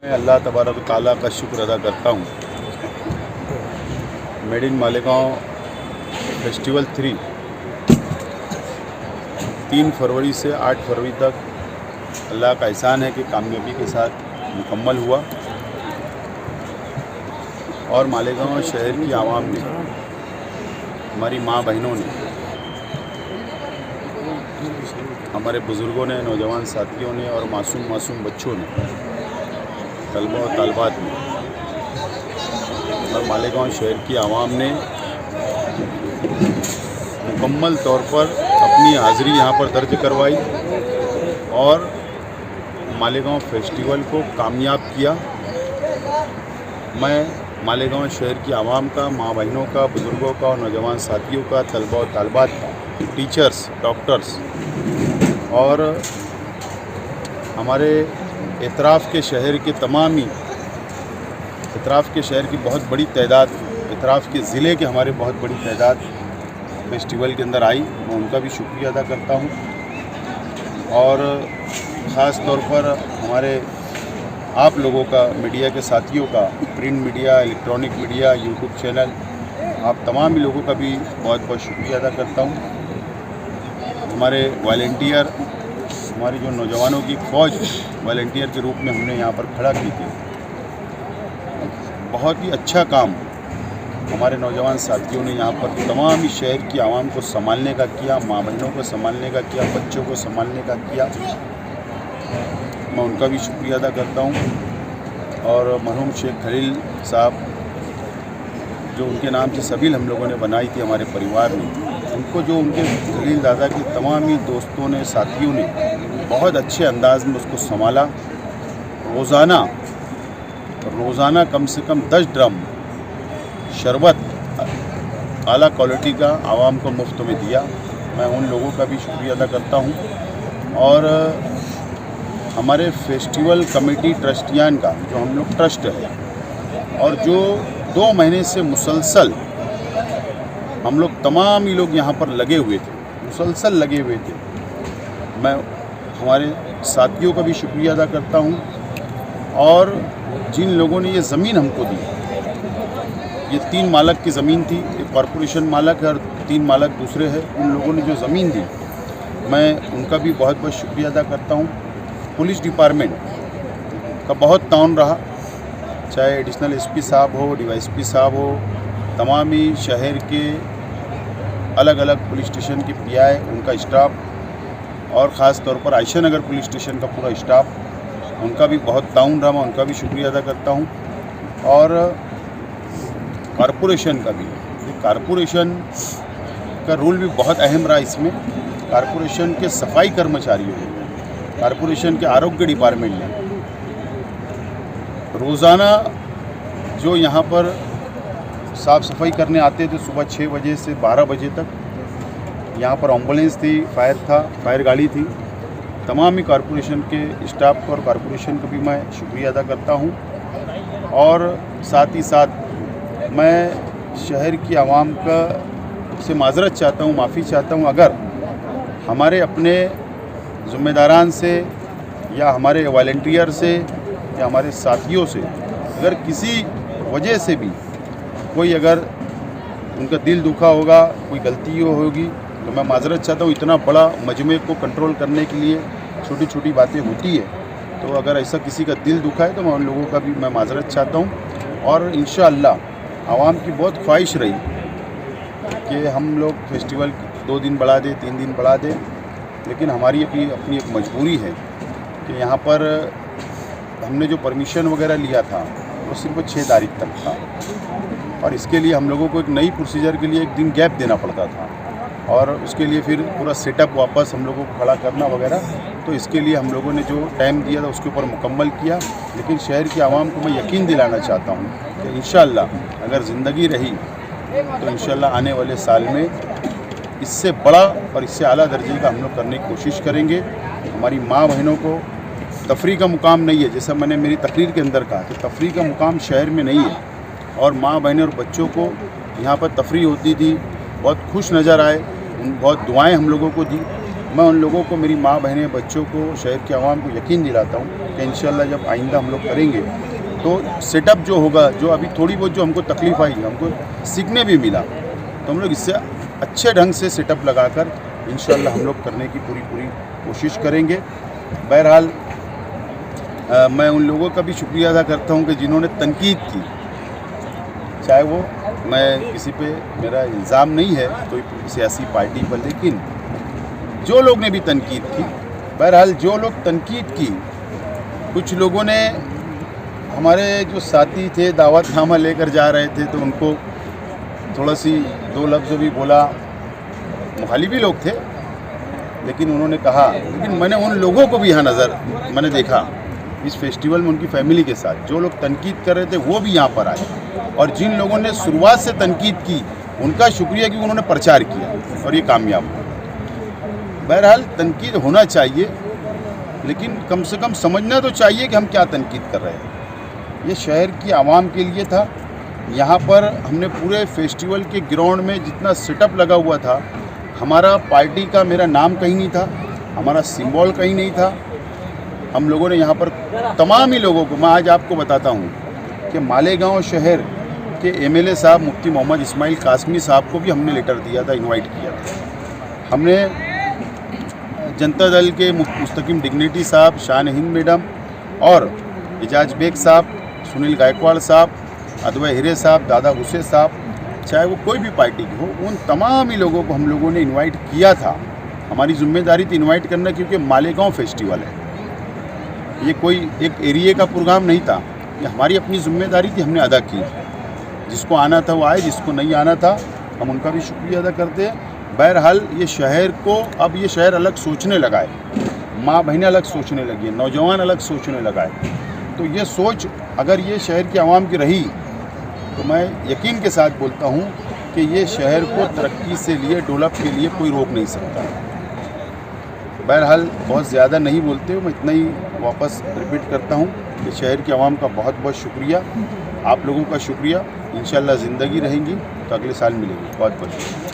मैं अल्लाह तबारक ताला का शुक्र अदा करता हूँ। मेड इन मालेगांव फेस्टिवल 3 फरवरी से 8 फरवरी तक अल्लाह का एहसान है कि कामयाबी के साथ मुकम्मल हुआ और मालेगांव शहर की आवाम ने, हमारी माँ बहनों ने, हमारे बुज़ुर्गों ने, नौजवान साथियों ने और मासूम बच्चों ने, तलबा और तालबात ने और मालेगांव शहर की आवाम ने मुकम्मल तौर पर अपनी हाज़िरी यहाँ पर दर्ज करवाई और मालेगांव फेस्टिवल को कामयाब किया। मैं मालेगांव शहर की आवाम का, माँ बहनों का, बुज़ुर्गों का और नौजवान साथियों का, तलबा और तालबात का, टीचर्स, डॉक्टर्स और हमारे इतराफ़ के शहर के तमामी, इतराफ़ के शहर की बहुत बड़ी तादाद, इतराफ़ के ज़िले के हमारे बहुत बड़ी तादाद फेस्टिवल के अंदर आई। मैं उनका भी शुक्रिया अदा करता हूँ और ख़ास तौर पर हमारे आप लोगों का, मीडिया के साथियों का, print media, electronic media, YouTube channel, आप तमाम ही लोगों का भी बहुत बहुत शुक्रिया अदा करता हूँ। हमारे वॉलंटियर, हमारी जो नौजवानों की फ़ौज वॉलंटियर के रूप में हमने यहाँ पर खड़ा की थी, बहुत ही अच्छा काम हमारे नौजवान साथियों ने यहाँ पर तमाम ही शहर की आवाम को संभालने का किया, माँ बहनों को संभालने का किया, बच्चों को संभालने का किया। मैं उनका भी शुक्रिया अदा करता हूँ और मरहूम शेख खलील साहब, जो उनके नाम से सभी हम लोगों ने बनाई थी हमारे परिवार ने, उनको जो उनके खलील दादा के तमाम ही दोस्तों ने, साथियों ने बहुत अच्छे अंदाज में उसको संभाला। रोज़ाना कम से कम 10 ड्रम शरबत आला क्वालिटी का आवाम को मुफ्त में दिया। मैं उन लोगों का भी शुक्रिया अदा करता हूँ और हमारे फेस्टिवल कमेटी ट्रस्टियान का, जो हम लोग ट्रस्ट है और जो 2 महीने से मुसलसल हम लोग तमाम ही लोग यहाँ पर लगे हुए थे, मुसलसल लगे हुए थे। मैं हमारे साथियों का भी शुक्रिया अदा करता हूँ और जिन लोगों ने ये ज़मीन हमको दी, ये 3 मालक की ज़मीन थी, एक कॉरपोरेशन मालक है और 3 मालक दूसरे हैं, उन लोगों ने जो ज़मीन दी, मैं उनका भी बहुत बहुत शुक्रिया अदा करता हूँ। पुलिस डिपार्टमेंट का बहुत ताउन रहा, चाहे एडिशनल एसपी साहब हो, डीवाईएसपी साहब हो, तमाम ही शहर के अलग अलग पुलिस स्टेशन के पीआई, उनका स्टाफ और ख़ास तौर पर आयशा नगर पुलिस स्टेशन का पूरा स्टाफ, उनका भी बहुत ताउन रहा, मैं उनका भी शुक्रिया अदा करता हूँ। और कॉरपोरेशन का भी, कॉरपोरेशन का रोल भी बहुत अहम रहा इसमें। कॉरपोरेशन के सफाई कर्मचारियों ने, कॉरपोरेशन के आरोग्य डिपार्टमेंट ने रोज़ाना जो यहाँ पर साफ़ सफाई करने आते थे, सुबह 6 बजे से 12 बजे तक, यहाँ पर एम्बुलेंस थी, फायर था, फायर गाड़ी थी, तमाम ही कॉरपोरेशन के स्टाफ को और कॉरपोरेशन को भी मैं शुक्रिया अदा करता हूँ। और साथ ही साथ मैं शहर की आवाम का से माज़रत चाहता हूँ, माफ़ी चाहता हूँ, अगर हमारे अपने ज़िम्मेदारान से या हमारे वॉलंटियर से या हमारे साथियों से अगर किसी वजह से भी कोई अगर उनका दिल दुखा होगा, कोई गलती होगी, तो मैं माज़रत चाहता हूँ। इतना बड़ा मजमे को कंट्रोल करने के लिए छोटी छोटी बातें होती है, तो अगर ऐसा किसी का दिल दुखा है तो मैं उन लोगों का भी मैं माज़रत चाहता हूँ। और इंशाअल्लाह आवाम की बहुत ख्वाहिश रही कि हम लोग फेस्टिवल 2 दिन बढ़ा दें, 3 दिन बढ़ा दें, लेकिन हमारी अपनी एक मजबूरी है कि यहाँ पर हमने जो परमिशन वगैरह लिया था वो सिर्फ 6 तारीख तक था और इसके लिए हम लोगों को एक नई प्रोसीजर के लिए 1 दिन गैप देना पड़ता था और उसके लिए फिर पूरा सेटअप वापस हम लोगों को खड़ा करना वगैरह। तो इसके लिए हम लोगों ने जो टाइम दिया था उसके ऊपर मुकम्मल किया। लेकिन शहर की आवाम को मैं यकीन दिलाना चाहता हूँ कि इंशाअल्लाह अगर ज़िंदगी रही तो इंशाअल्लाह आने वाले साल में इससे बड़ा और इससे आला दर्जे का हम लोग करने की कोशिश करेंगे। हमारी माँ बहनों को तफरी का मुकाम नहीं है, जैसा मैंने मेरी तकरीर के अंदर कहा कि तफरी का मुकाम शहर में नहीं है और माँ बहनें और बच्चों को यहाँ पर तफरी होती थी, बहुत खुश नज़र आए, बहुत दुआएं हम लोगों को दी। मैं उन लोगों को, मेरी माँ बहनें, बच्चों को, शहर के आवाम को यकीन दिलाता हूँ कि इंशाल्लाह जब आइंदा हम लोग करेंगे तो सेटअप जो होगा, जो अभी थोड़ी बहुत जो हमको तकलीफ़ आई, हमको सीखने भी मिला, तो हम लोग इससे अच्छे ढंग से सेटअप लगाकर इंशाल्लाह हम लोग करने की पूरी कोशिश करेंगे। बहरहाल मैं उन लोगों का भी शुक्रिया अदा करता हूँ कि जिन्होंने तनकीद की, चाहे वो, मैं किसी पे मेरा इल्ज़ाम नहीं है कोई सियासी पार्टी पर, लेकिन जो लोग ने भी तनकीद की, बहरहाल जो लोग तनकीद की, कुछ लोगों ने, हमारे जो साथी थे दावतनामा लेकर जा रहे थे तो उनको थोड़ा सी दो लफ्ज़ भी बोला, मुखालिफी लोग थे, लेकिन उन्होंने कहा, लेकिन मैंने उन लोगों को भी यहाँ मैंने देखा इस फेस्टिवल में उनकी फैमिली के साथ, जो लोग तनकीद कर रहे थे वो भी यहाँ पर आए, और जिन लोगों ने शुरुआत से तनकीद की उनका शुक्रिया कि उन्होंने प्रचार किया और ये कामयाब हुआ। बहरहाल तनकीद होना चाहिए, लेकिन कम से कम समझना तो चाहिए कि हम क्या तनकीद कर रहे हैं। ये शहर की आवाम के लिए था। यहाँ पर हमने पूरे फेस्टिवल के ग्राउंड में जितना सेटअप लगा हुआ था, हमारा पार्टी का, मेरा नाम कहीं नहीं था, हमारा सिंबल कहीं नहीं था। हम लोगों ने यहाँ पर तमाम ही लोगों को, मैं आज आपको बताता हूँ कि मालेगांव शहर के एमएलए साहब मुफ्ती मोहम्मद इस्माइल कासमी साहब को भी हमने लेटर दिया था, इनवाइट किया था। हमने जनता दल के मुस्तकिम डिग्निटी साहब, शान हिंद मैडम और एजाज बेग साहब, सुनील गायकवाड़ साहब, अदवै हिरे साहब, दादा हुसैन साहब, चाहे वो कोई भी पार्टी के हो, उन तमाम ही लोगों को हम लोगों ने इनवाइट किया था। हमारी जिम्मेदारी थी इनवाइट करना, क्योंकि मालेगांव फेस्टिवल है, ये कोई एक एरिया का प्रोग्राम नहीं था, ये हमारी अपनी जिम्मेदारी थी, हमने अदा की। जिसको आना था वो आए, जिसको नहीं आना था हम उनका भी शुक्रिया अदा करते हैं। बहरहाल ये शहर को, अब ये शहर अलग सोचने लगा है, माँ बहनें अलग सोचने लगी है, नौजवान अलग सोचने लगा है। तो ये सोच अगर ये शहर की आवाम की रही तो मैं यकीन के साथ बोलता हूँ कि ये शहर को तरक्की से लिए, डेवलप के लिए कोई रोक नहीं सकता। बहरहाल बहुत ज़्यादा नहीं बोलते हो, मैं इतना ही वापस रिपीट करता हूँ कि शहर की आवाम का बहुत बहुत शुक्रिया, आप लोगों का शुक्रिया। इंशाल्लाह ज़िंदगी रहेंगी तो अगले साल मिलेंगे। बहुत बहुत शुक्रिया।